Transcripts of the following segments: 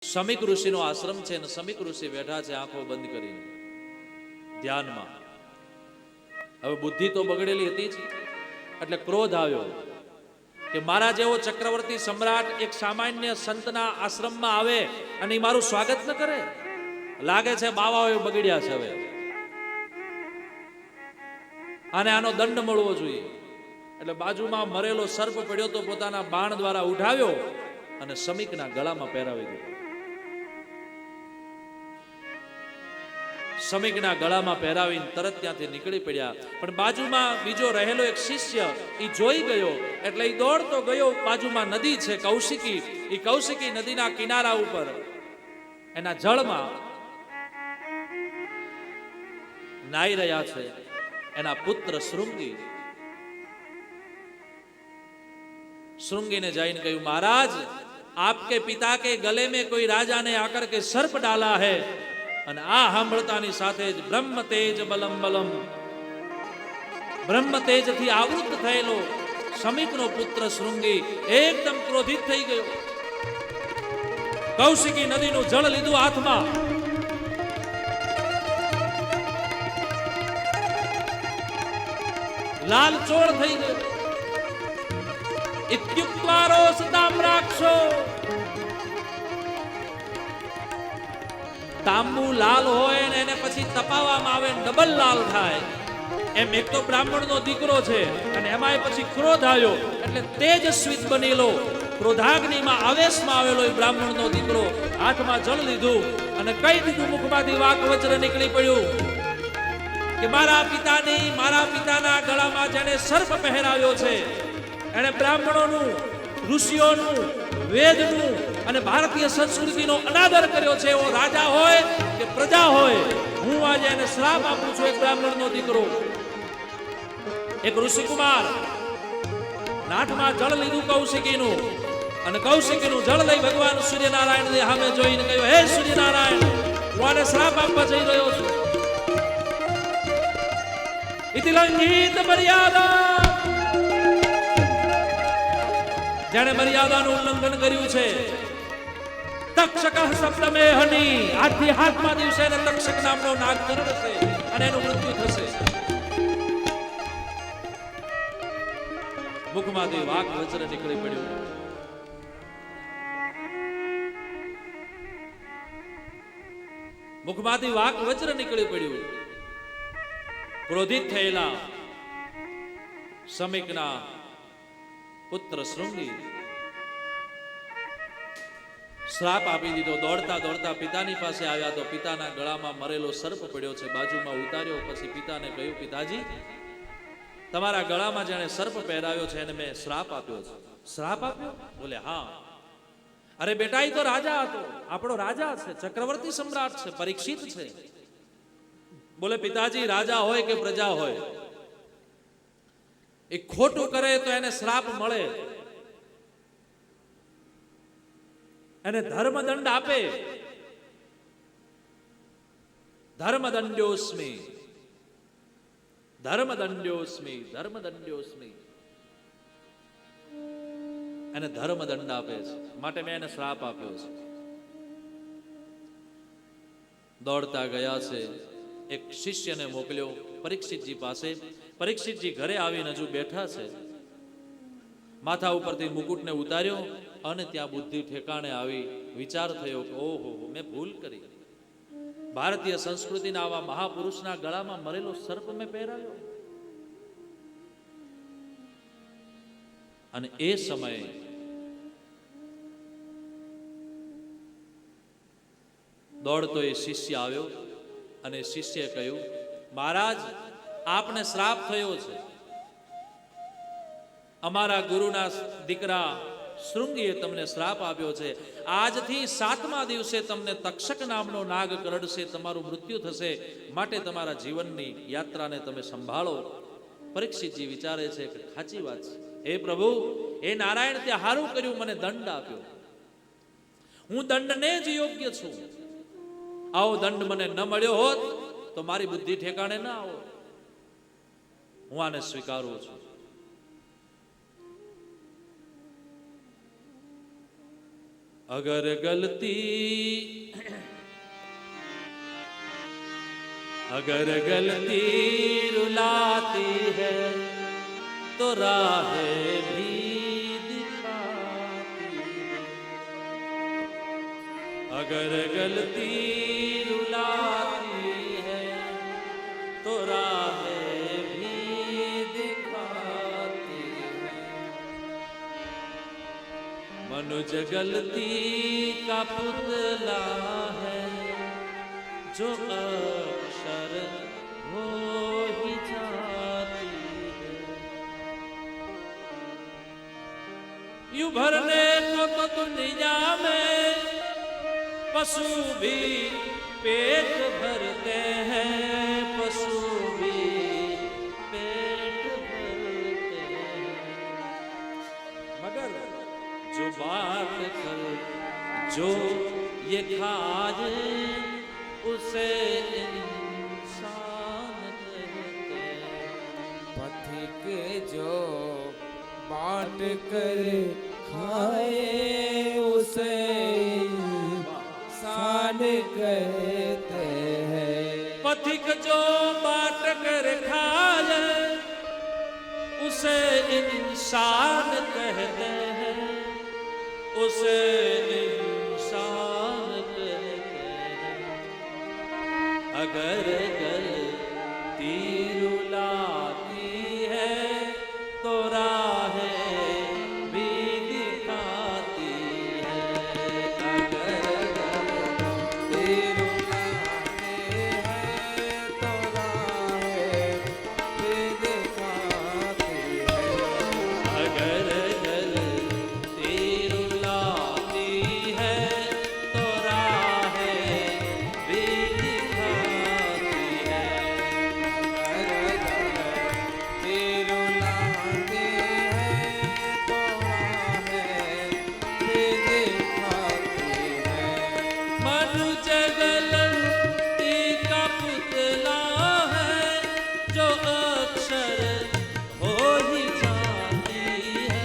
સમીક ઋષિનો આશ્રમ છે અને સમીક ઋષિ બેઠા છે આંખો બંધ કરીને ધ્યાનમાં. હવે બુદ્ધિ તો બગડેલી હતી જ, એટલે ક્રોધ આવ્યો કે મારા જેવો ચક્રવર્તી સમ્રાટ એક સામાન્ય સંતના આશ્રમમાં આવે અને એ મારું સ્વાગત ન કરે. લાગે છે બાવાઓ બગડ્યા છે હવે, અને આનો દંડ મળવો જોઈએ. એટલે બાજુમાં મરેલો સર્પ પડ્યો તો પોતાના બાણ દ્વારા ઉઠાવ્યો અને સમીકના ગળામાં પહેરાવી દીધો. સમીકના ગળામાં પહેરાવીને તરત ત્યાંથી નીકળી પડ્યા. પણ બાજુમાં બીજો રહેલો એક શિષ્ય એ જોઈ ગયો, એટલે એ દોડતો ગયો. બાજુમાં નદી છે કૌશિકી, એ કૌશિકી નદીના કિનારા ઉપર એના જળમાં નાઈ રહ્યા છે એના પુત્ર શૃંગી. શૃંગીને જઈને કહ્યું, महाराज आपके पिता के गले में कोई राजा ने आकर के सर्प डाला है. અને આ સાંભળતાની સાથે જ બ્રહ્મ તેજ બલમ બલમ, બ્રહ્મ તેજથી આવૃત થયેલો સમીકનો પુત્ર શૃંગી એકદમ ક્રોધિત થઈ ગયો. કૌશિકી નદીનું જળ લીધું હાથમાં, લાલ ચોળ થઈ ગયો. ઇત્યુક્ત્વારો સતામ્રાક્ષો, તાંબુ લાલ હોય ને એને પછી તપાવવામાં આવે ડબલ લાલ થાય. એમ એક તો બ્રાહ્મણનો દીકરો છે અને એમાં પછી ક્રોધ આવ્યો એટલે તેજસ્વી બનેલો, ક્રોધાગ્નિમાં આવેશમાં આવેલો એ બ્રાહ્મણનો દીકરો હાથમાં જળ લીધું અને કહી દીધું, મુખમાંથી વાક વજ્ર નીકળી પડ્યું કે મારા પિતાના ગળામાં જેને સર્પ પહેરાવ્યો છે એને બ્રાહ્મણોનું, ઋષિઓનું, વેદનું અને ભારતીય સંસ્કૃતિનો અનાદર કર્યો છે. એવો રાજા હોય કે પ્રજા હોય, હું આજે એને શ્રાપ આપું છું. એક બ્રાહ્મણનો દીકરો, એક ઋષિકુમાર નાથમાં જળ લીધું કૌશિકીનું, અને કૌશિકીનું જળ લઈ ભગવાન સૂર્યનારાયણ સામે જોઈને કહ્યું, હે સૂર્યનારાયણ, હું આને શ્રાપ આપવા જઈ રહ્યો છું. ઇતિ લંઘિત મર્યાદા, જેણે મર્યાદાનું ઉલ્લંઘન કર્યું છે. તક્ષક શબ્દ મે હની, આજથી હાથમાં દિવસે એને તક્ષક નામનો નાગ કરડશે અને એનું મૃત્યુ થશે. મુખમાંથી વાક વજ્ર નીકળી પડ્યું. મુખમાંથી વાક વજ્ર નીકળી પડ્યું. ક્રોધિત થયેલા સમીકના પુત્ર શૃંગી શ્રાપ આપી દીધો. દોડતા દોડતા પિતાની પાસે આવ્યા તો પિતાના ગળામાં મરેલો સર્પ પડ્યો છે, બાજુમાં ઉતાર્યો. પછી પિતાને કહ્યું, પિતાજી, તમારા ગળામાં જેને સર્પ પહેરાવ્યો છે એને મેં શ્રાપ આપ્યો છે. શ્રાપ આપ્યો? બોલે હા. અરે બેટા, એ તો રાજા હતો, આપણો રાજા છે, ચક્રવર્તી સમ્રાટ છે, પરીક્ષિત છે. બોલે પિતાજી, રાજા હોય કે પ્રજા હોય, એ ખોટું કરે તો એને શ્રાપ મળે, એને ધર્મદંડ આપે. ધર્મદંડ્યોસ્મિ, ધર્મદંડ્યોસ્મિ, ધર્મદંડ્યોસ્મિ, એને ધર્મદંડ આપે છે, માટે મેં એને શ્રાપ આપ્યો છે. દોડતા ગયા છે, એક શિષ્યને મોકલ્યો પરીક્ષિતજી પાસે. પરીક્ષિતજી ઘરે આવીને હજુ બેઠા છે. માથા ઉપરથી મુકુટને ઉતાર્યો અને ત્યાં બુદ્ધિ ઠેકાણે આવી. વિચાર થયો કે ઓહો, મેં ભૂલ કરી. ભારતીય સંસ્કૃતિના આવા મહાપુરુષના ગળામાં મરેલો સર્પ મેં પહેરાવ્યો. અને એ સમયે દોડતો એ શિષ્ય આવ્યો અને શિષ્યએ કહ્યું, મહારાજ, આપને શ્રાપ થયો છે. અમારા ગુરુના દીકરા શૃંગીએ તમને શ્રાપ આપ્યો છે. આજથી 7મા દિવસે તમને તક્ષક નામનો નાગ કરડશે, તમારું મૃત્યુ થશે, માટે તમારા જીવનની યાત્રાને તમે સંભાળો. પરીક્ષિતજી વિચારે છે કે સાચી વાત છે. હે પ્રભુ, હે નારાયણ, તે હારું કર્યું, મને દંડ આપ્યો. હું દંડને જ યોગ્ય છું. આવો દંડ મને ન મળ્યો હોત તો મારી બુદ્ધિ ઠેકાણે ના આવો. હું આને સ્વીકારું છું. अगर गलती रुलाती है तो राहें भी दिखाती है। अगर गलती रुलाती है तो राहें भी दिखाती है। मनुज गलती का पुतला है जो अक्षर हो ही जाती है। यूं भरने को तो दुनिया में पशु भी पेट भरते हैं, पशु भी पेट भरते हैं, मगर जो बात कर जो ये खाए उसे इंसान कहते हैं। पथिक जो बांट कर खाए उसे इंसान कहते हैं। पथिक जो बांट कर खाए उसे इंसान कहते हैं, उसे इंसान कहते हैं। अगर गलती रुलाती है तो राहें भी दिखाती है। अगर गलती रुलाती है तो राहें भी दिखाती है। अगर गलती रुलाती है तो राहें भी दिखाती है। अगर गलती रुलाती है तो राहें भी दिखाती है। मनुज गलती का पुतला है जो अक्षर हो ही जाती है,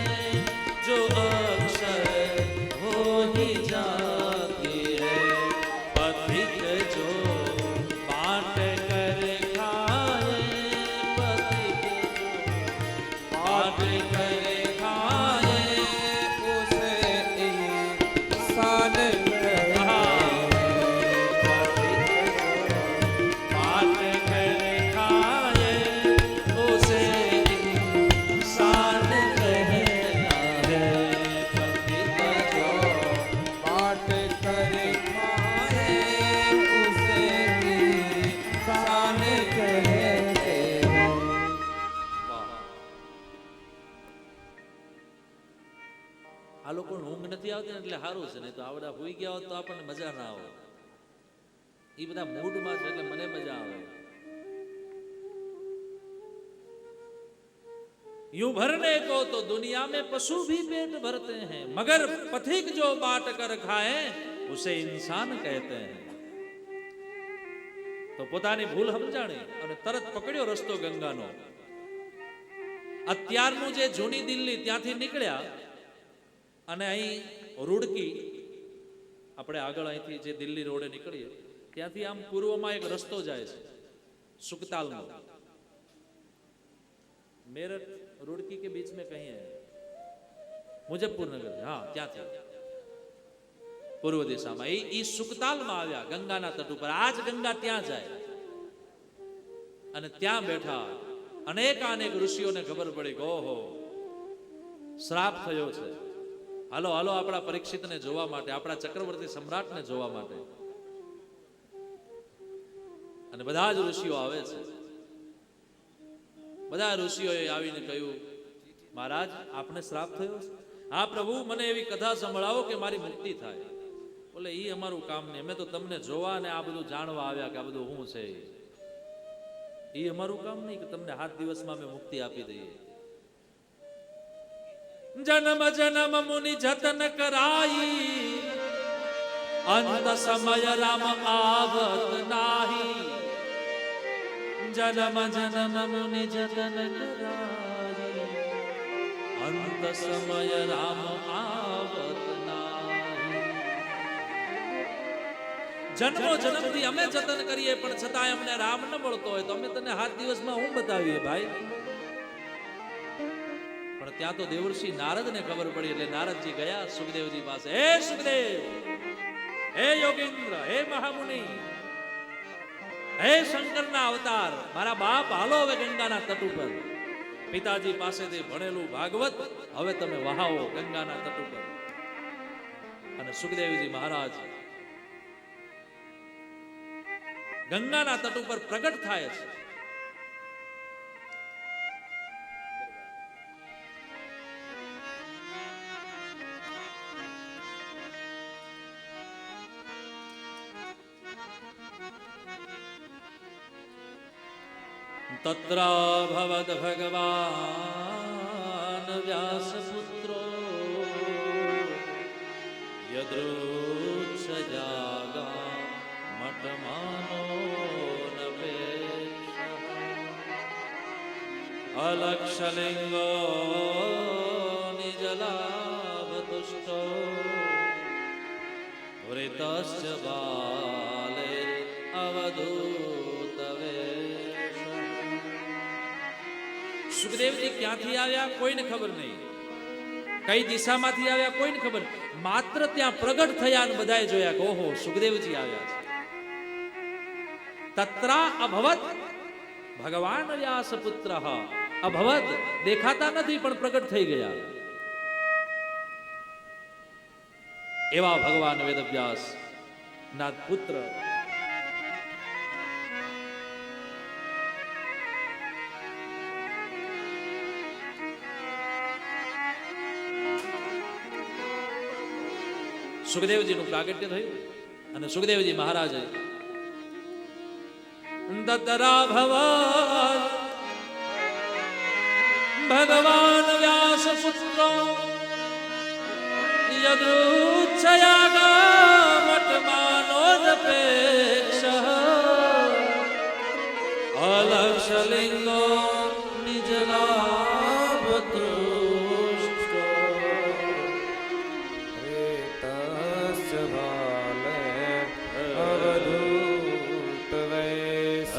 जो अक्षर हो ही जाती है। पथिक जो बांट कर खाए, पथिक जो बांट कर खाए उसे इंसान कहते बात कर खाए उसे इंसान कहता है। पथिक जो बांट कर खाए उसे इंसान कहते हैं। આ લોકોને ઊંઘ નથી આવતી ને એટલે સારું છે, નહીં તો આવડા હોઈ ગયા હોત તો આપણને મજા ના આવે. એ બધા મૂડમાં છે એટલે મને મજા આવે. यूं भरने को तो दुनिया में पशु भी पेट भरते हैं, मगर पथिक जो बांट कर खाए उसे इंसान कहते हैं. તો પોતાની ભૂલ સમજાણી અને તરત પકડ્યો રસ્તો ગંગાનો. અત્યારનું જે જૂની દિલ્હી ત્યાંથી નીકળ્યા અને અહીં રૂડકી, આપણે આગળ અહીંથી જે દિલ્હી રોડે નીકળીએ ત્યાંથી આમ પૂર્વમાં એક રસ્તો જાય છે સુકતાલનો. मेरठ रुड़की के बीच में कहीं है, मुजफ्फर नगर, हाँ ત્યાંથી પૂર્વ દિશામાં એ સુકતાલમાં આવ્યા ગંગાના તટ ઉપર. આજ ગંગા ત્યાં જાય અને ત્યાં બેઠા અનેક ઋષિઓને ખબર પડી કે ઓહો શ્રાપ થયો છે, હાલો હાલો આપણા પરીક્ષિતને જોવા માટે, આપણા ચક્રવર્તી સમ્રાટને જોવા માટે. અને બધા જ ઋષિઓ આવે છે. બધા ઋષિઓએ આવીને કહ્યું, મહારાજ આપને શ્રાપ થયો છે? હા પ્રભુ, મને એવી કથા સંભળાવો કે મારી મુક્તિ થાય. બોલે એ અમારું કામ નહીં, અમે તો તમને જોવા ને આ બધું જાણવા આવ્યા કે આ બધું શું છે. એ અમારું કામ નહીં કે તમને 7 દિવસમાં અમે મુક્તિ આપી દઈએ. જન્મ જન્મ મુનિ જતન કરાઈ, અંત સમય રામ આવત નાહી. જન્મ જન્મ મુનિ જતન કરાઈ, અંત સમય રામ આવત નાહી. જન્મો જન્મથી અમે જતન કરીએ પણ છતાંય અમને રામ ન મળતો હોય તો અમે તને 7 દિવસમાં હું બતાવીએ ભાઈ. પણ ત્યાં તો દેવર્ષિ નારદને ખબર પડી એટલે નારદજી ગયા સુખદેવજી પાસે. હે સુખદેવ, હે યોગીન્દ્ર, હે મહામુનિ, હે શંકરના અવતાર, મારા બાપ હાલો હવે ગંગાના તટ ઉપર. પિતાજી પાસેથી ભણેલું ભાગવત હવે તમે વહાવો ગંગાના તટ ઉપર. અને સુખદેવજી મહારાજ ગંગાના તટ ઉપર પ્રગટ થાય છે. તત્ર ભવદ ભગવાન વ્યાસપુત્રો યદૃચ્છજાગા મઠમાનો નપેક્ષઃ અલક્ષલિંગો નિજલાભતુષ્ટો વૃતશ્ચ બાલે અવધૂત વેશ. સુખદેવજી ક્યાંથી આવ્યા કોઈને ખબર નહીં, કઈ દિશામાંથી આવ્યા કોઈને ખબર, માત્ર ત્યાં પ્રગટ થયા અને બધાએ જોયા કે ઓહો સુખદેવજી આવ્યા છે. તત્રા અભવત ભગવાન વ્યાસપુત્ર. અભવત દેખાતા નથી પણ પ્રગટ થઈ ગયા. એવા ભગવાન વેદવ્યાસ ના પુત્ર સુખદેવજીનું પ્રાગટ્ય થયું અને સુખદેવજી મહારાજે તતરા ભવત ભગવાન વ્યાસપુત્રો યદૃચ્છયાગા મઠમાનોદપેક્ષઃ અલક્ષલિંગો નિજલાભતુષ્ટો રેતસ્ય બાલે અવધૂત વેશ.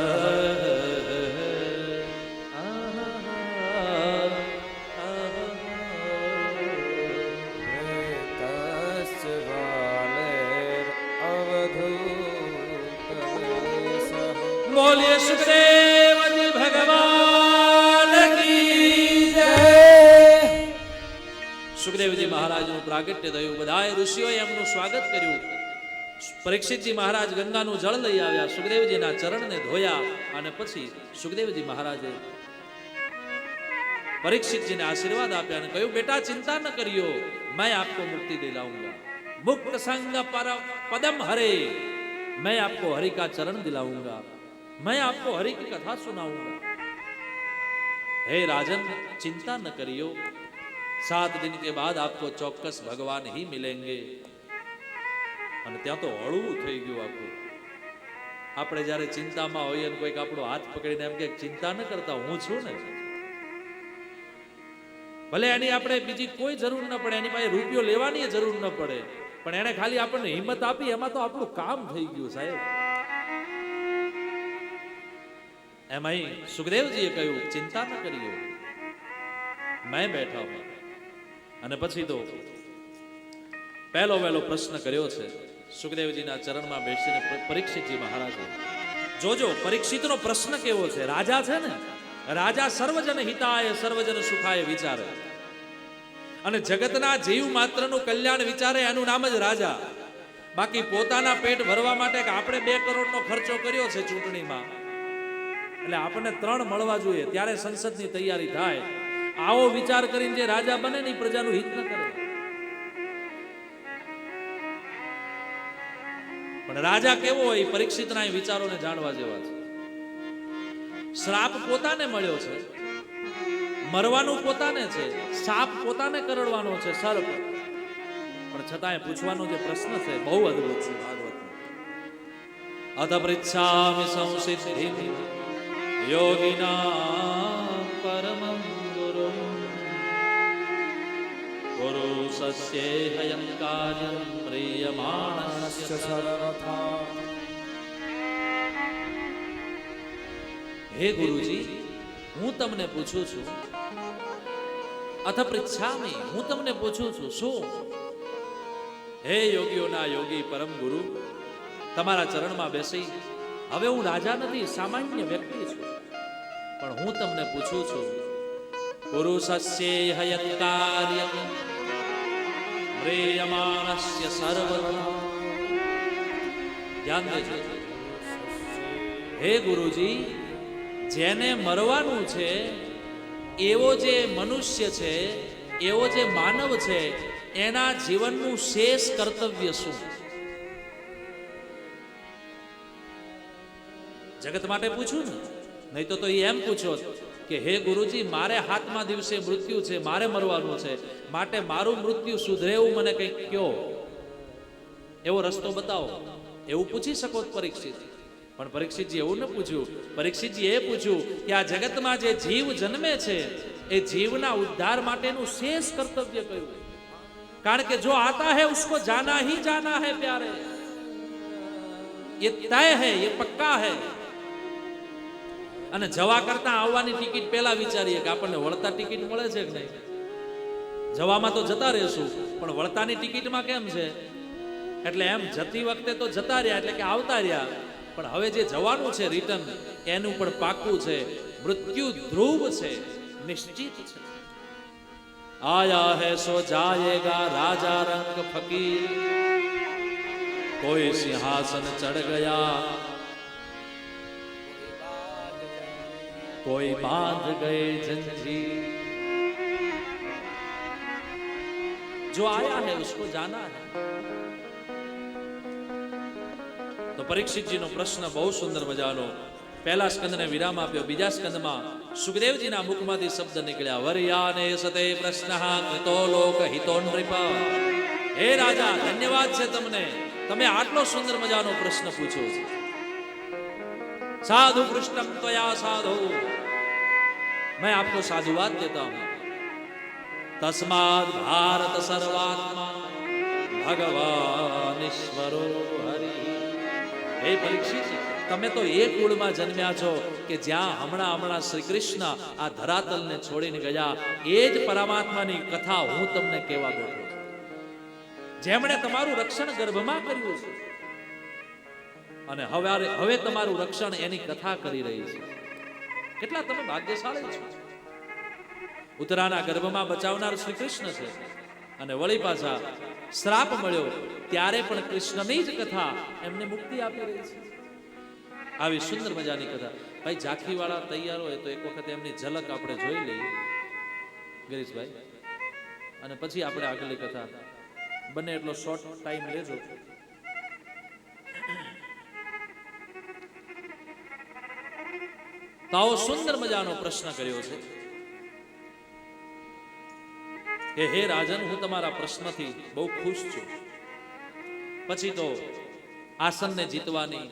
રેતસ્ય બાલે અવધૂત વેશ. બોલીએ સુખદેવજી ભગવાન કી જય. સુખદેવજી મહારાજનું પ્રાગટ્ય થયું. બધાએ ઋષિઓએ એમનું સ્વાગત કર્યું. પરીક્ષિતજી મહારાજ ગંગાનું જળ લઈ આવ્યા, સુખદેવજીના ચરણને ધોયા અને પછી સુખદેવજી મહારાજે પરીક્ષિતજીને આશીર્વાદ આપ્યા અને કહ્યું બેટા ચિંતા ન કરિયો, मैं आपको मुक्ति दिलाऊंगा. मुक्त संग पर पदम हरे, मैं आपको हरि का चरण दिलाऊंगा, मैं आपको हरि की कथा सुनाऊंगा. हे राजन चिंता न करियो, 7 दिन के बाद आपको चौक्कस भगवान ही मिलेंगे. અને ત્યાં તો હળવું થઈ ગયું આખું. આપણે જ્યારે ચિંતામાં હોઈએ ને કોઈક આપણો હાથ પકડીને એમ કે ચિંતા ન કરતા હું છું ને, ભલે એની આપણે બીજી કોઈ જરૂર ન પડે, એની પાસે રૂપિયો લેવાની જરૂર ન પડે, પણ એને ખાલી આપણને હિંમત આપી એમાં તો આપણું કામ થઈ ગયું સાહેબ. એમાં સુખદેવજીએ કહ્યું ચિંતા ન કરીઓ, મેં બેઠા હું. અને પછી તો પહેલો વહેલો પ્રશ્ન કર્યો છે સુખદેવજીના ચરણમાં બેસીને પરીક્ષિતજી મહારાજે. જોજો પરીક્ષિતનો પ્રશ્ન કેવો છે. રાજા છે ને, રાજા સર્વજન હિતાય સર્વજન સુખાય વિચારે અને જગતના જીવ માત્રનું કલ્યાણ વિચારે, એનું નામ જ રાજા. બાકી પોતાના પેટ ભરવા માટે કે આપણે 2 કરોડનો ખર્ચો કર્યો છે ચૂંટણીમાં એટલે આપણને 3 મળવા જોઈએ ત્યારે સંસદની તૈયારી થાય, આવો વિચાર કરીને જે રાજા બને ને પ્રજાનું હિત ન કરે. પણ રાજા કેવો હોય પરીક્ષિતના વિચારોને જાણવા જેવા છે. શ્રાપ પોતાને મળ્યો છે, મરવાનું પોતાને છે, સાપ પોતાને કરડવાનો છે, સર્પ. પણ છતાંય પૂછવાનો જે પ્રશ્ન છે બહુ અદ્ભુત છે ભાગવતમાં. અત પૃચ્છામિ સંસિદ્ધિમ યોગિના પરમં ગુરુ ગુરુ સસ્યેહયં કાર્યં પ્રિયમાણસ્ય સર્વથા હે ગુરુજી, હું તમને પૂછું છું, અથ પૃચ્છામિ, હું તમને પૂછું છું, શું? હે યોગીઓના યોગી પરમ ગુરુ, તમારા ચરણમાં બેસી, હવે હું રાજા નથી, સામાન્ય વ્યક્તિ છું, પણ હું તમને પૂછું છું, પુરુષસ્ય હયત કાર્ય પ્રેયમાનસ્ય સર્વથા. ધ્યાન દેજો. હે ગુરુજી, જેને મરવાનું છે એવો જે મનુષ્ય છે, એવો જે માનવ છે, એના જીવનનું શેષ કર્તવ્ય શું? જગત માટે પૂછ્યું ને, નહીં તો એ એમ પૂછો કે હે ગુરુજી, મારે 7મા દિવસે મૃત્યુ છે, મારે મરવાનું છે, માટે મારું મૃત્યુ સુધરે એવું મને કંઈક કયો, એવો રસ્તો બતાવો, એવું પૂછી શકો પરીક્ષિત. પણ પરીક્ષિતજી એવું ન પૂછ્યું. પરીક્ષિતજી એ પૂછ્યું કે આ જગતમાં જે જીવ જન્મે છે એ જીવના ઉદ્ધાર માટેનું શેષ કર્તવ્ય કયું? કારણ કે જો આતા હૈ ઉસકો જાના હી જાના હૈ પ્યારે, ये तय है, ये पक्का है. અને જવા કરતા આવવાની ટિકિટ પહેલા વિચારીએ કે આપણને વળતા ટિકિટ મળે છે કે નહીં. જવામાં તો જતા રહેશું, પણ વળતાની ટિકિટમાં કેમ છે? એટલે એમ જતી વખતે તો જતા રહ્યા, એટલે કે આવતા રહ્યા, પણ હવે જે જવાનું છે રિટર્ન, એનું પણ પાક્કું છે. મૃત્યુ ધ્રુવ છે, નિશ્ચિત છે. આયા હૈ સો જાયેગા રાજા રંગ ફકીર, કોઈ સિંહાસન ચढ़ गया, कोई बांध गए जंजीर. जो आया है उसको जाना है. તો પરીક્ષિતજીનો પ્રશ્ન બહુ સુંદર મજાનો. પહેલા સ્કંદને વિરામ આપ્યો, બીજા સ્કંદમાં સુખદેવજીના મુખમાંથી શબ્દ નીકળ્યા, વર્યાને સતે પ્રશ્નઃ કૃતો લોક હિતો નૃપા. હે રાજા, ધન્યવાદ છે તમને, તમે આટલો સુંદર મજાનો પ્રશ્ન પૂછ્યો છે. साधु पृष्ठम त्वया साधु, मैं आपको साधुवाद देता हूं. तस्माद् भारत सर्वात्मा भगवान ईश्वरो हरि. हे परीक्षित, તમે તો એ કુળમાં જન્મ્યા છો કે જ્યાં હમણાં શ્રી કૃષ્ણ આ ધરાતલને છોડીને ગયા, એ જ પરમાત્માની કથા હું તમને કહેવા બેઠો છું, જેમણે તમારું રક્ષણ ગર્ભમાં કર્યું છે અને હવે તમારું રક્ષણ એની કથા કરી રહી છે. કેટલા તમે ભાગ્યશાળી છો. ઉત્તરાના ગર્ભમાં બચાવનાર શ્રી કૃષ્ણ છે, અને વળી પાછા શ્રાપ મળ્યો ત્યારે પણ કૃષ્ણની જ કથા એમને મુક્તિ આપી રહી છે. આવી સુંદર મજાની કથા. ભાઈ ઝાંખીવાળા તૈયાર હોય તો એક વખત એમની ઝલક આપણે જોઈ લઈએ ગિરીશભાઈ, અને પછી આપણે આગળની કથા બને એટલો શોર્ટ ટાઈમ લેજો. તો આવો સુંદર મજાનો પ્રશ્ન કર્યો છે કે હે રાજન, હું તમારા પ્રશ્નથી બહુ ખુશ છું. પછી તો આસનને જીતવાની,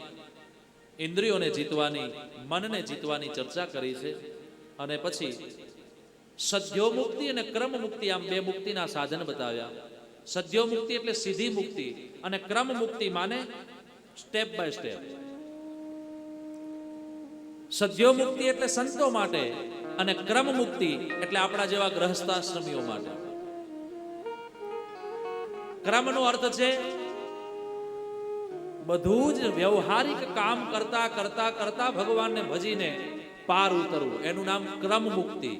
ઇન્દ્રિયોને જીતવાની, મનને જીતવાની ચર્ચા કરી છે. અને પછી સદ્યો મુક્તિ અને ક્રમ મુક્તિ, આમ બે મુક્તિના સાધન બતાવ્યા. સદ્યો મુક્તિ એટલે સીધી મુક્તિ, અને ક્રમ મુક્તિ માને સ્ટેપ બાય સ્ટેપ. સદ્યો મુક્તિ એટલે સંતો માટે, અને ક્રમ મુક્તિ એટલે આપણા જેવા ગ્રહસ્થાશ્રમીઓ માટે. ક્રમનો અર્થ છે બધું જ વ્યવહારિક કામ કરતા કરતા કરતા ભગવાનને ભજીને પાર ઉતરવું, એનું નામ ક્રમ મુક્તિ.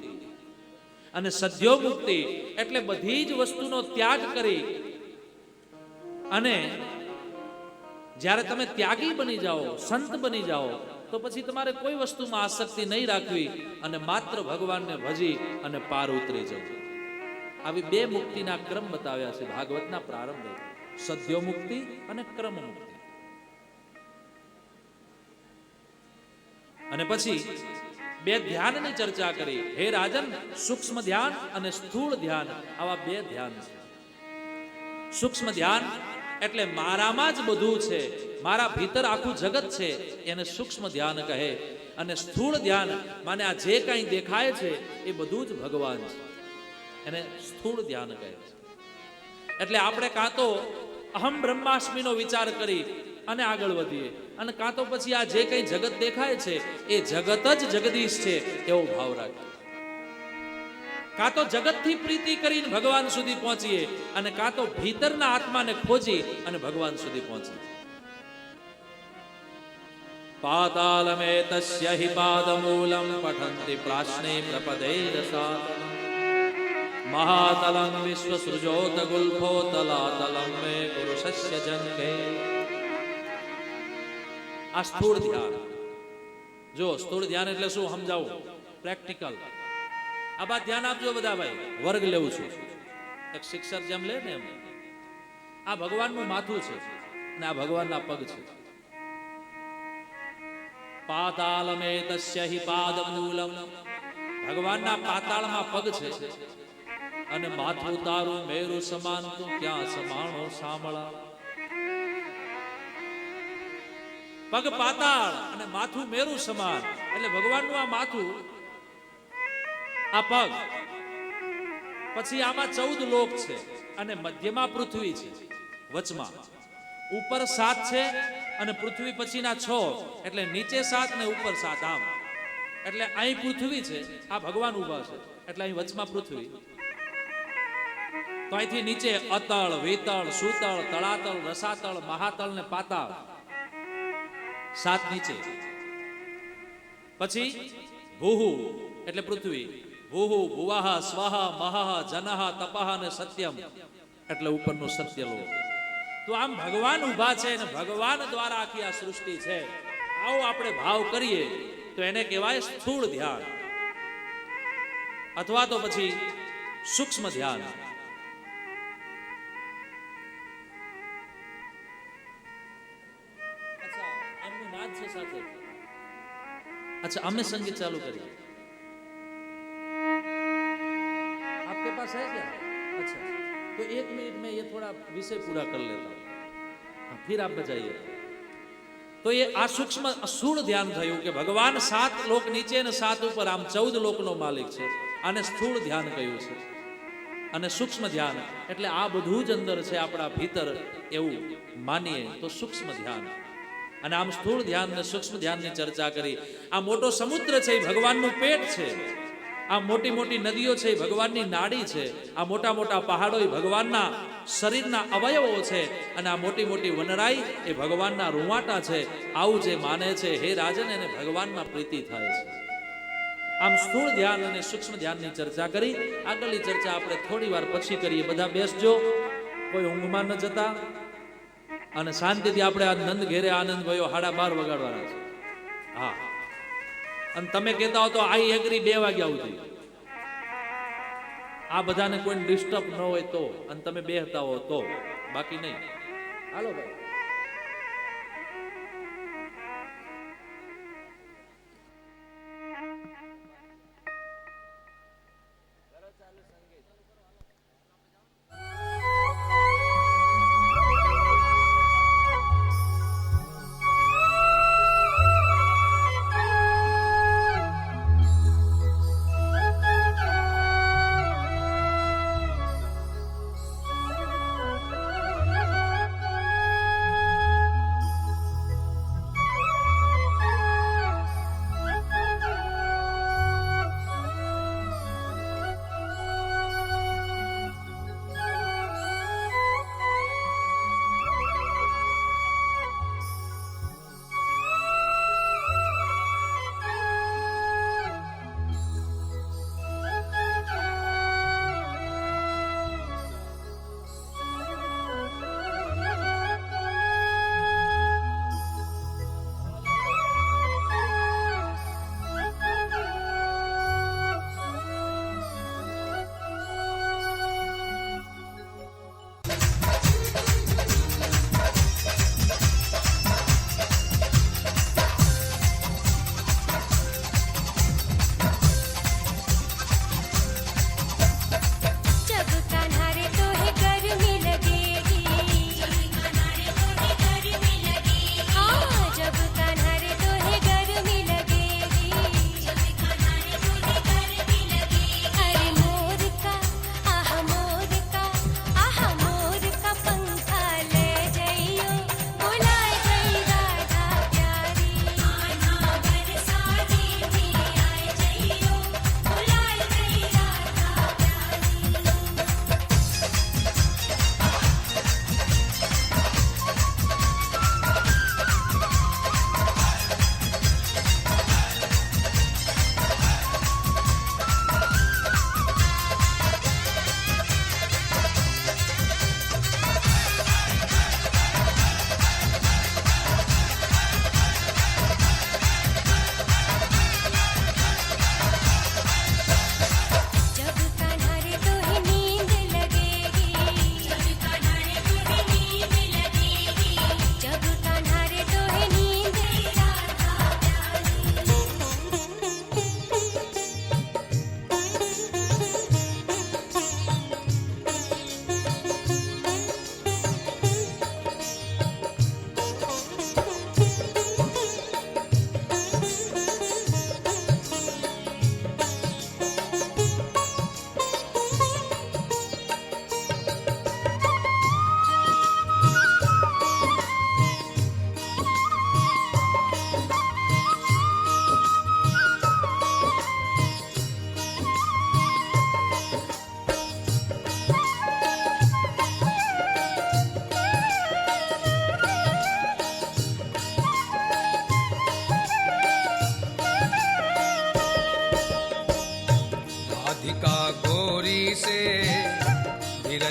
અને સદ્યો મુક્તિ એટલે બધી જ વસ્તુનો ત્યાગ કરી અને જ્યારે તમે ત્યાગી બની જાઓ, સંત બની જાઓ, તો પછી તમારે કોઈ વસ્તુમાં આસક્તિ નહીં રાખવી અને માત્ર ભગવાનને ભજી અને પાર ઉતરી જવું. આવી બે મુક્તિના ક્રમ બતાવ્યા છે ભાગવતના પ્રારંભે, સદ્યો મુક્તિ અને ક્રમ મુક્તિ. અને પછી બે ધ્યાનની ચર્ચા કરી. હે રાજન, સૂક્ષ્મ ધ્યાન અને સ્થૂળ ધ્યાન, આવા બે ધ્યાન છે. સૂક્ષ્મ ધ્યાન એટલે મારામાં જ બધું છે, મારા ભીતર આખું જગત છે, એને સૂક્ષ્મ ધ્યાન કહે. અને સ્થૂળ ધ્યાન માને આ જે કંઈ દેખાય છે એ બધું જ ભગવાન છે, એને સ્થૂળ ધ્યાન કહે છે. એટલે આપણે કાં તો અહમ બ્રહ્માસ્મિનો વિચાર કરી અને આગળ વધીએ, અને કાં તો પછી આ જે કંઈ જગત દેખાય છે એ જગત જ જગદીશ છે એવો ભાવ રાખીએ. કાં તો જગતથી પ્રીતિ કરીને ભગવાન સુધી પહોંચીએ, અને કાં તો ભીતરના આત્માને ખોજી અને ભગવાન સુધી પહોંચીએ. પાતાલમેતસ્ય હિ પાદમૂલં પઠન્તિ પ્રાશ્ને પ્રપદૈરસાતલં મહાતલં વિશ્વસૃજોત ગુલ્ફો તલાતલં મે પુરુષસ્ય જંગે. આ સ્થૂળ ધ્યાન. જો સ્થૂળ ધ્યાન એટલે શું સમજાવું, પ્રેક્ટિકલ. આ બાદ ધ્યાન આપજો બધા ભાઈ, વર્ગ લેવું છું. એક શિક્ષક જેમ લે ને એમ. આ ભગવાનનું માથું છે અને આ ભગવાનના પગ છે. પાતાલમેતસ્ય હિ પાદમૂલં, ભગવાનના પાતાળમાં પગ છે, અને માથું તારું મેરુ સમાન, તું ક્યાં સમાણો સાંભળા. પગ પાતાળ અને માથું મેરુ સમાન, એટલે ભગવાનનું આ માથું, આ પગ, પછી આમાં 14 લોક છે, અને મધ્યમાં પૃથ્વી છે, વચમાં ઉપર 7 છે, અને પૃથ્વી પછીના 6, એટલે નીચે 7 ને ઉપર 7. આમ એટલે અહીં પૃથ્વી છે, આ ભગવાન ઊભા છે, એટલે અહીં વચમાં પૃથ્વી. તો અહીંથી નીચે અતળ, વિતળ, સુતળ, તળાતળ, રસાતળ, મહાતળ ને પાતાળ, 7 નીચે. પછી ભૂહુ એટલે પૃથ્વી, ભૂહુ, ભુવાહ, સ્વાહ, મહઃ, જનઃ, તપઃ અને સત્યમ એટલે ઉપરનું સત્યલોક. તો આમ ભગવાન ઊભા છે અને ભગવાન દ્વારા આખી આ સૃષ્ટિ છે. આવો આપણે ભાવ કરીએ તો એને કહેવાય સ્થૂળ ધ્યાન, અથવા તો પછી સૂક્ષ્મ ધ્યાન. એમનું નાદ છે સાથે. अच्छा हमने संगीत चालू करी. आपके पास है क्या? अच्छा तो 1 मिनट में ये थोड़ा विषय पूरा कर लेता हूं, फिर आप बजाइए. तो ये आ सूक्ष्म स्थूल ध्यान थયું કે ભગવાન 7 લોક નીચે અને 7 ઉપર, આમ 14 લોકનો માલિક છે. આને સ્થૂળ ધ્યાન કહ્યું છે. અને સૂક્ષ્મ ધ્યાન એટલે આ બધું જ અંદર છે આપણા ભીતર, એવું માનીએ તો સૂક્ષ્મ ધ્યાન. અને આમ સ્થૂળ ધ્યાન અને સૂક્ષ્મ ધ્યાનની ચર્ચા કરી. આ મોટો સમુદ્ર છે એ ભગવાનનું પેટ છે. આ મોટી મોટી નદીઓ છે એ ભગવાનની નાડી છે. આ મોટા મોટા પહાડો એ ભગવાનના શરીરના અવયવો છે. અને આ મોટી મોટી વનરાઈ એ ભગવાનના રૂવાટા છે. આવું જે માને છે હે રાજન, એને ભગવાનમાં પ્રીતિ થાય છે. આમ સ્થૂળ ધ્યાન અને સૂક્ષ્મ ધ્યાનની ચર્ચા કરી. આગળની ચર્ચા આપણે થોડી વાર પછી કરીએ. બધા બેસજો, કોઈ ઊંઘમાં ન જતા, અને શાંતિથી આપણે આ નંદ ઘેરે આનંદ ભયો 12:30 વગાડવાના છે. હા, અને તમે કહેતા હો તો આઈ એગ્રી 2 વાગ્યા સુધી. આ બધાને કોઈ ડિસ્ટર્બ ન હોય તો, અને તમે બેહતા હો તો, બાકી નહીં. હાલો ભાઈ.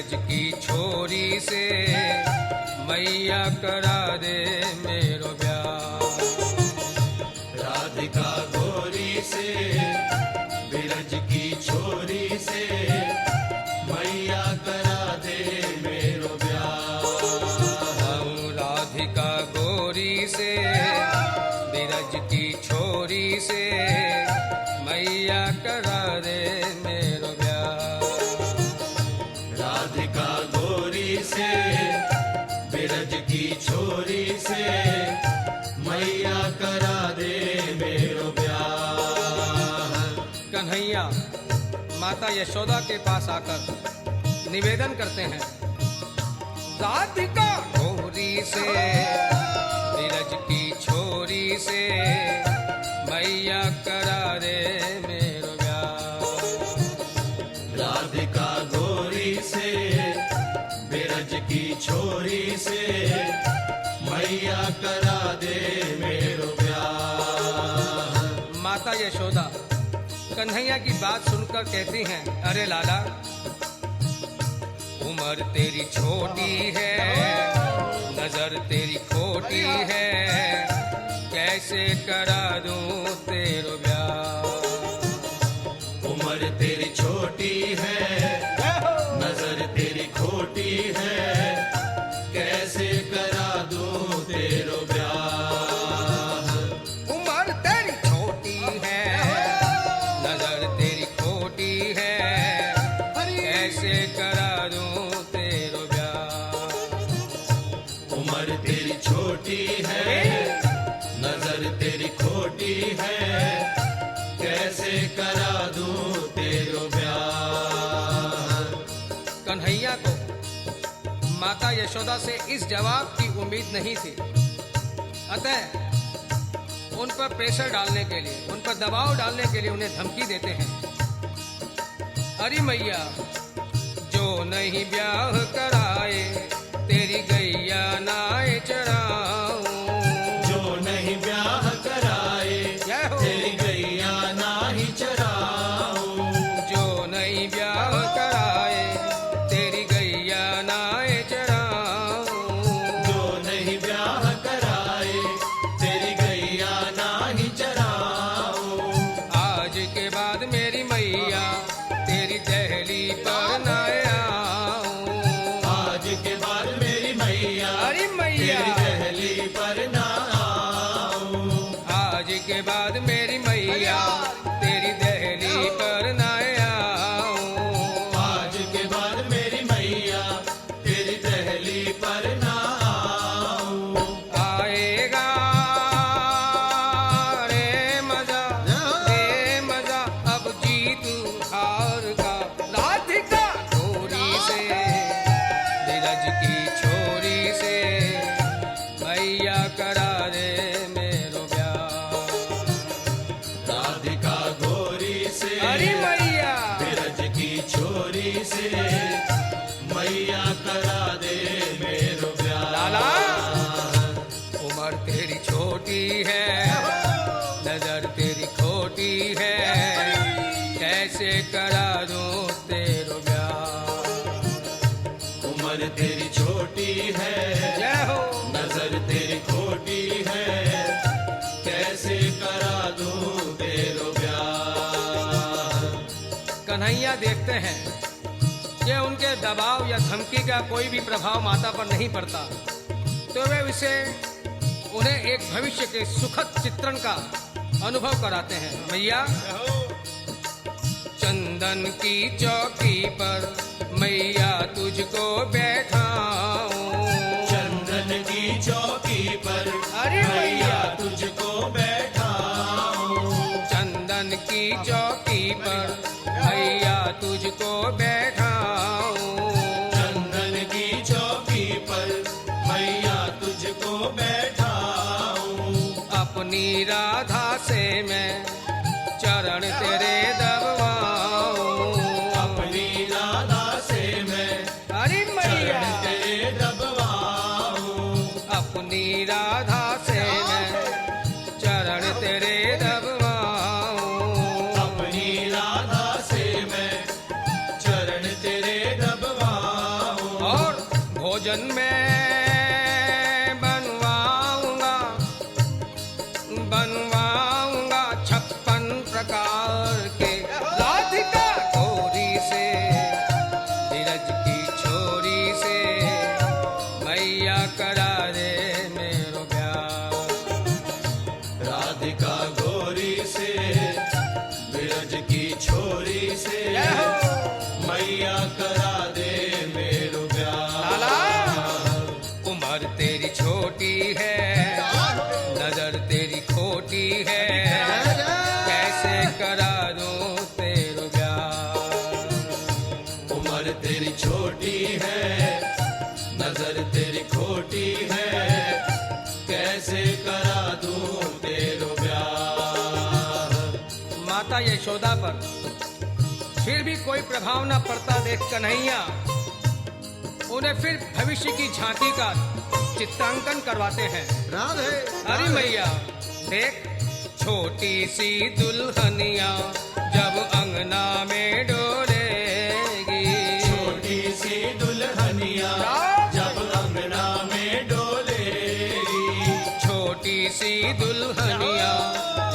बिरज की छोरी से मैया करा दे मेरो ब्याह। राधिका गोरी से बिरज की छोरी से मैया करा दे मेरो ब्याह। राधिका गोरी से बिरज की छोरी से मैया करा दे मेरो ब्याह। राधिका गोरी से बिरज की छोरी से मैया करा दे मेरो ब्याह। कन्हैया माता यशोदा के पास आकर निवेदन करते हैं, राधिका गोरी से बिरज की छोरी से मैया करा दे मेरो ब्याह। राधिका गोरी से बिरज की छोरी से मैया करा दे मेरो ब्याह। माता यशोदा कन्हैया की बात सुनकर कहती हैं, अरे लाला उम्र तेरी छोटी है, नजर तेरी खोटी है, कैसे करा दूं तेरो ब्याह। उम्र तेरी छोटी है, नजर तेरी खोटी है, कैसे करा दूं तेरो ब्याह। उम्र तेरी छोटी है, नजर तेरी खोटी है, कैसे करा दूं तेरो ब्याह। उम्र तेरी छोटी है, नजर तेरी खोटी है, कैसे करा दूं तेरो ब्याह। कन्हैया को माता यशोदा से इस जवाब की उम्मीद नहीं थी, अतः उन पर प्रेशर डालने के लिए, उन पर दबाव डालने के लिए उन्हें धमकी देते हैं, अरे मैया जो नहीं ब्याह कराए तेरी गैया नाए चढ़ाऊं। जो नहीं ब्याह कराए जय हो। तेरी गैया नाही चराऊं। जो नहीं ब्याह कराए तेरी गैया नाए चढ़ाऊं। जो नहीं ब्याह कराए तेरी गैया नाही चराऊं। आज के बाद मेरी मैया तेरी दहली पर न आऊं। आज के बाद मेरी मैया अरे मैया तेरी दहली पर ना आऊं। आज के बाद मेरी मैया तेरी दहली पर न आऊं। आज के बाद मेरी मैया तेरी दहली पर ना आऊं। आएगा रे मजा अब जीत हार का। राधिका गोरी से बिरज की छोरी से मैया करा दे मेरो ब्याह। राधिका गोरी से अरे मैया बिरज की छोरी से मैया करा दे मेरो ब्याह। लाला उम्र तेरी छोटी है, नजर तेरी खोटी है, कैसे करा दूं तेरो ब्याह। उम्र तेरी छोटी है, जय हो। नजर तेरी खोटी है, कैसे करा दूं तेरो ब्याह। कन्हैया देखते हैं कि उनके दबाव या धमकी का कोई भी प्रभाव माता पर नहीं पड़ता, तो वे उसे उन्हें एक भविष्य के सुखद चित्रण का अनुभव कराते हैं। भैया चंदन की चौकी पर मैया तुझको बैठाऊं। चंदन की चौकी पर अरे मैया तुझको बैठाऊं। चंदन की चौकी पर मैया तुझको बैठाऊं। चंदन की चौकी पर मैया तुझको बैठाऊं। अपनी राधा से मैं चरण तेरे दबवाऊं। अपनी राधा से मैं अरे मैया चरण तेरे दबवाऊं। अपनी राधा से मैं चरण तेरे दबवाऊं। अपनी राधा से मैं चरण तेरे दबवाऊं। माता यशोदा पर फिर भी कोई प्रभाव न पड़ता देख कन्हैया उन्हें फिर भविष्य की झांकी का चित्रांकन करवाते हैं। राधे अरे मैया देख, छोटी सी दुल्हनिया जब अंगना में डोलेगी, छोटी सी दुल्हनिया जब अंगना में डोलेगी, छोटी सी दुल्हनिया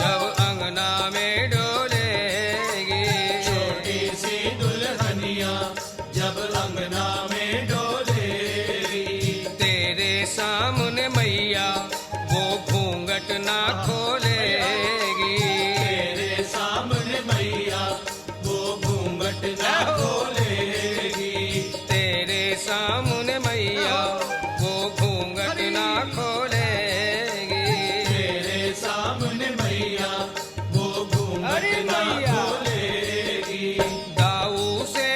जब अंगना में डोलेगी, छोटी सी दुल्हनिया जब अंगना में डोलेगी, तेरे सामने मैया वो घूंघट ना खोलेगी, तेरे सामने मैया वो घूंघट ना खोलेगी, तेरे सामने मैया वो घूंघट ना खोलेगी। तेरे सामने मैया वो अरे घूंघट ना मैया। खोलेगी। दाऊ से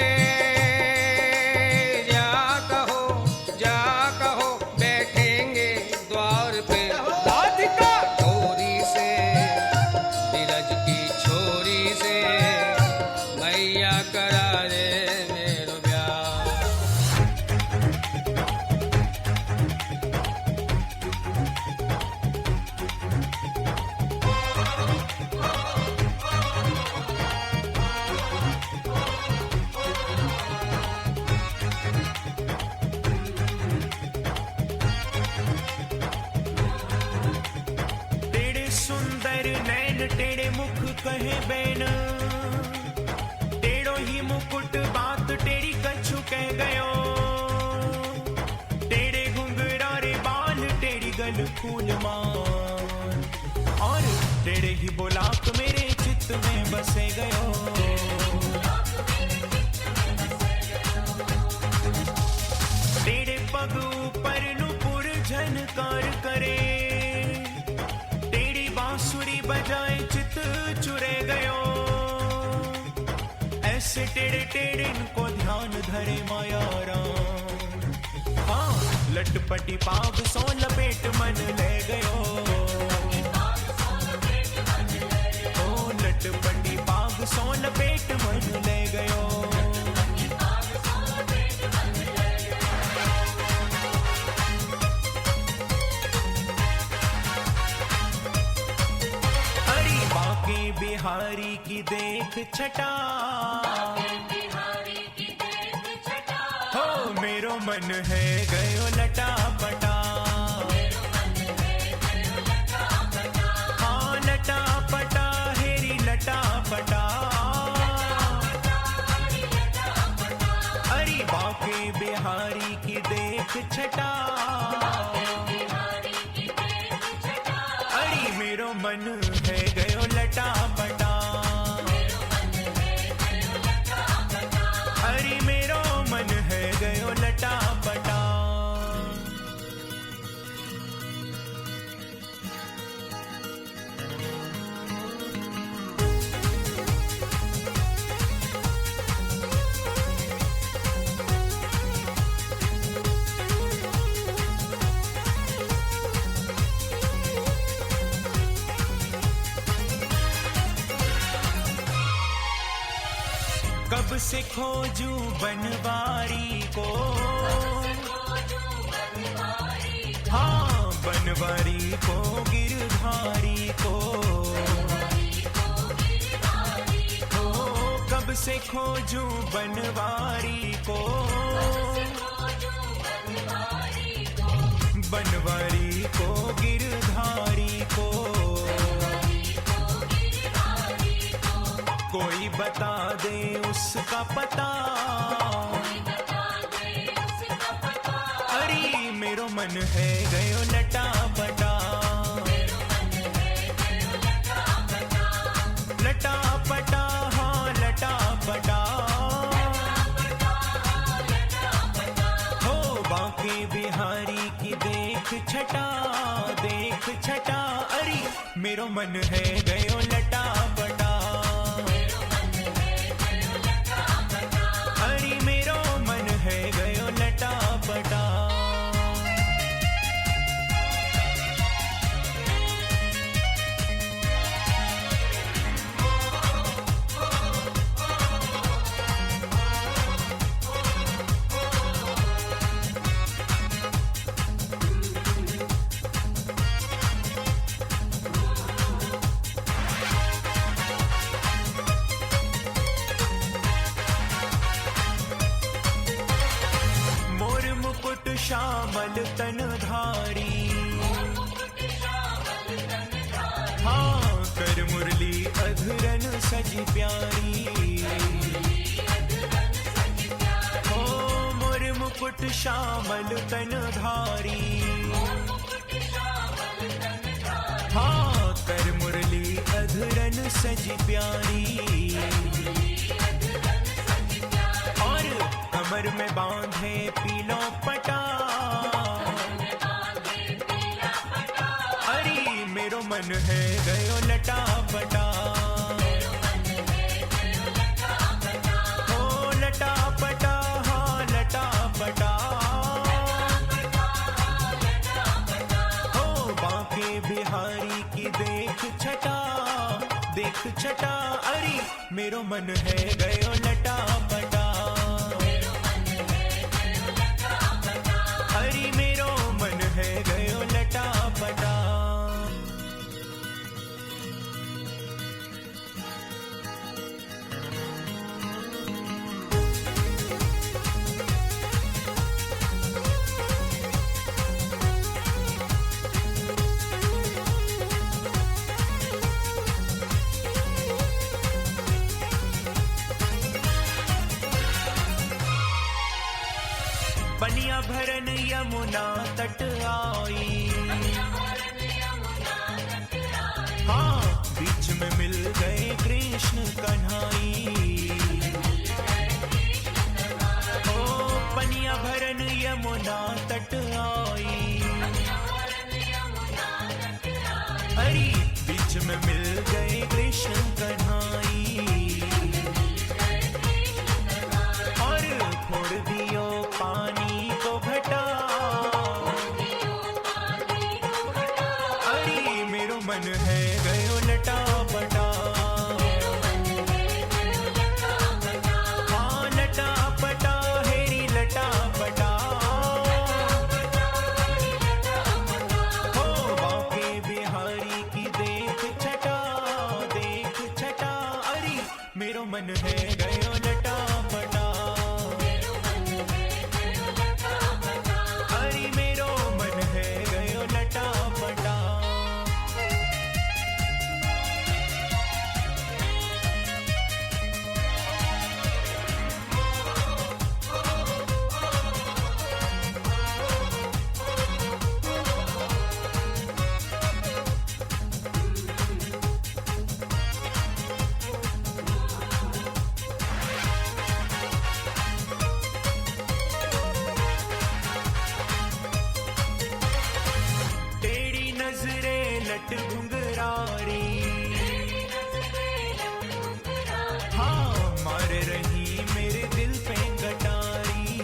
जा कहो बैठेंगे द्वार पे, राधिका गौरी से बिरज की छोरी से मैया करा रे मेरो ब्याह। तेरे सुंदर नैन तेरे मुख कहे बैन, तेरो ही मुकुट बात तेरी कछु कह गयो, तेरे घुंघरा रे बाल तेरी गल फूल मान, और तेरे ही बुलाक मेरे चित्त में बसे गयो। तेरे पग ऊपर नुपुर झनकार करे, तेरी बांसुरी बजाए चित चुरे गयो, ऐसे टेढ़े टेढ़े इनको ध्यान धरे माया राम। हाँ, लटपटी पाग सो लपेट मन ले गयो, ओ लटपटी पाग सो लपेट मन ले गयो। अरे बाके बिहारी की देख छटा, हो मेरो मन है गयो लटा पटा, हाँ लटा पटा हेरी लटा पटा, अरे बाके बिहारी की देख छटा, अरे मेरो मन है गयो लटा पटा, अरे मेरो मन है गयो लटा पटा। कब से खोजू बनवारी को, हाँ बनवारी को गिरधारी को, हो कब से खोजू बनवारी को, बनवारी को गिरधारी को, कोई बता दे उसका पता, अरे मेरो मन है गयो लटा पटा, लटा पटा हाँ लटा पटा, हो बाके बिहारी की देख छटा, देख छटा, अरे मेरो मन है गयो लटा पटा, अरे मेरो मन है गयो लटा पटा। श्यामल तन धारी, हाँ कर मुरली अधरन सजी प्यारी, हो मोर मुकुट श्यामल तन धारी, हाँ कर मुरली अधरन सजी प्यारी, और कमर में बांधे पीलो पटा, अरे मेरो मन है गयो लटा पटा, हो लटा पटा, हाँ लटा पटा, हो बांके बिहारी की देख छटा, अरे मेरो मन है गयो लटा पटा, अरे मेरो मन है गयो लटा पटा। बनिया भरन यमुना तट आई, हाँ बीच में मिल गए कृष्ण कन्हाई, ओ बनिया भरन यमुना तट आई, अरे बीच में मिल गए कृष्ण कन्हाई, और फोड़ दियो पानी को घटा, अरे मेरो मन है गयो लटा पटा, हाँ लटा पटा हेरी लटा पटा, हो बांके बिहारी की देख छटा, अरे मेरो मन है गयो लटा पटा, अरे मेरो मन है गयो लटा पटा। टेढ़ी नजरे लट घुंघरारी, हाँ मार रही मेरे दिल पे कटारी,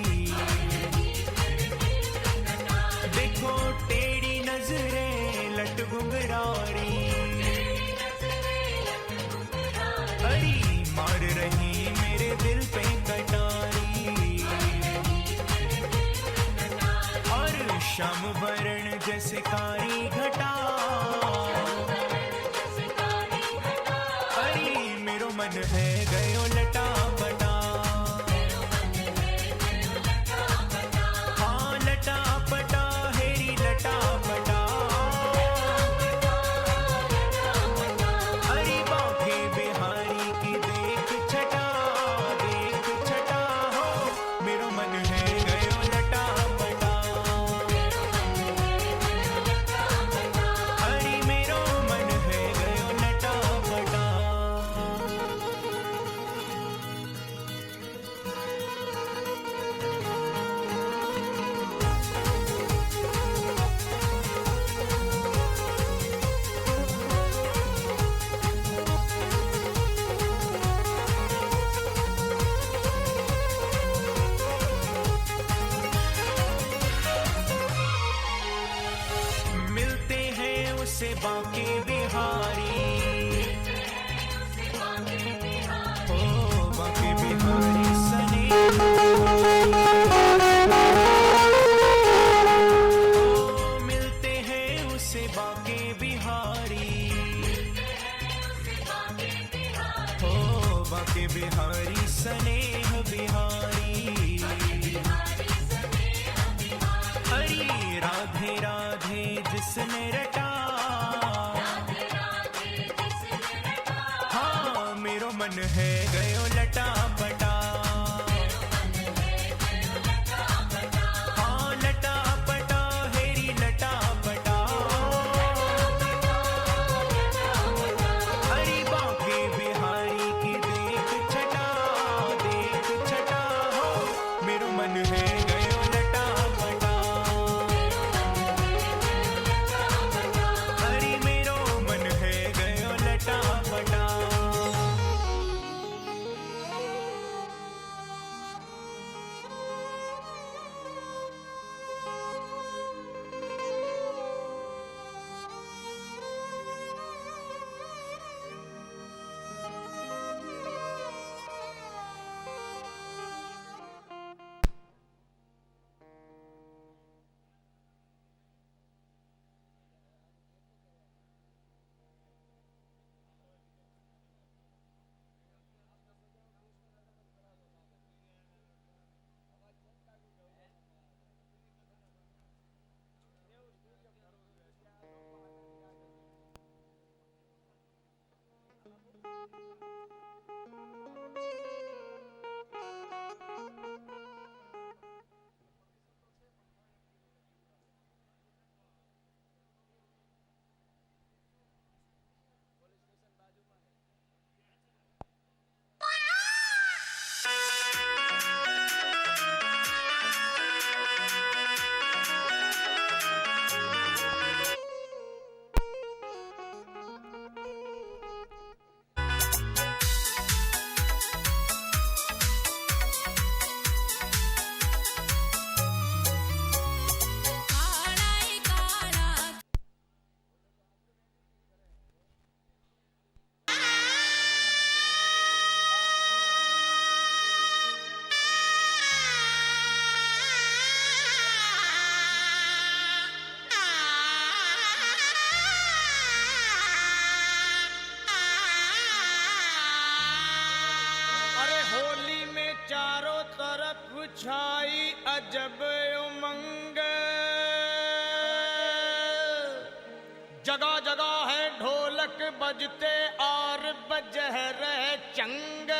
देखो टेढ़ी नजरे लट घुंघरारी, अरे मार रही मेरे दिल पे कटारी, और श्याम वर्ण जैसे कारी घटा, अरे मेरो मन है गयो लटा पटा, हाँ लटा पटा हेरी लटा पटा, अरे बांके बिहारी की देख छटा, हो मेरो मन है गयो लटा पटा, अरे मेरो मन है गयो लटा पटा। मिलते हैं उसे बांके बिहारी, ओ बांके बिहारी सने, ओ मिलते हैं उसे बांके बिहारी, ओ बांके बिहारी स्नेह बिहारी, मन है गयो लटापटा हाँ लटापटा हेरी लटापटा हरी बांके बिहारी की देख छटा हो मेरो मन है गयो लटापटा हरी मेरो मन है गयो लटापटा अरे होली में चारों तरफ छाई अजब उमंग जगह जगह है ढोलक बजते और बज रहे चंग